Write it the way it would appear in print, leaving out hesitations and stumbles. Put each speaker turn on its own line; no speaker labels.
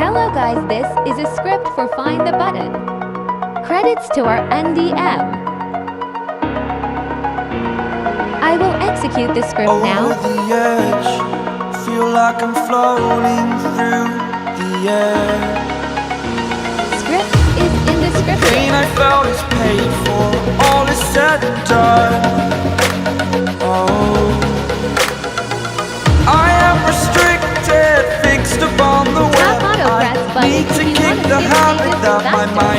Hello guys, this is a script for Find the Button. Credits to our NDM. I will execute the script now.
Over the edge, feel like I'm floating through the air.
Script is in the script.
Pain I felt is paid for, all is said and done. Oh, I am restricted, fixed upon the web. I need to kick the habit that my mind